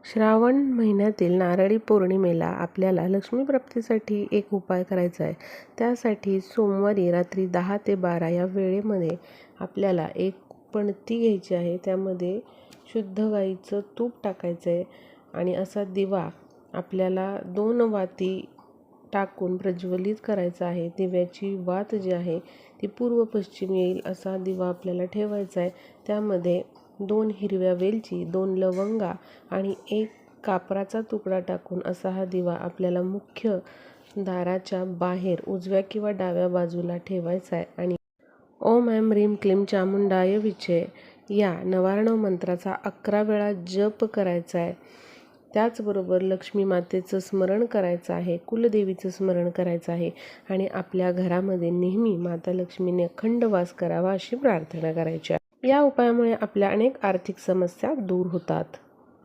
श्रावण महिन्यातील नारळी पौर्णिमेला आपल्याला लक्ष्मीप्राप्तीसाठी एक उपाय करायचा आहे. त्यासाठी सोमवारी रात्री 10 ते 12 या वेळेमध्ये आपल्याला एक पणती घ्यायची आहे. त्यामध्ये शुद्ध गाईचं तूप टाकायचं आहे आणि असा दिवा आपल्याला 2 वाती टाकून प्रज्वलित करायचा आहे. दिव्याची वात जी आहे ती पूर्व पश्चिम येईल असा दिवा आपल्याला ठेवायचा आहे. त्यामध्ये 2 हिरव्या वेलची, 2 लवंगा आणि 1 कापराचा तुकडा टाकून असा हा दिवा आपल्याला मुख्य दाराच्या बाहेर उजव्या किंवा डाव्या बाजूला ठेवायचा आहे. आणि ओम ऐं ह्रीं क्लीं चामुंडाय विचे या नवार्णव मंत्राचा 11 वेळा जप करायचा आहे. त्याचबरोबर लक्ष्मी मातेचं स्मरण करायचं आहे, कुलदेवीचं स्मरण करायचं आहे आणि आपल्या घरामध्ये नेहमी माता लक्ष्मीने अखंड वास करावा अशी प्रार्थना करायची आहे. या उपायामुळे आपल्या अनेक आर्थिक समस्या दूर होतात.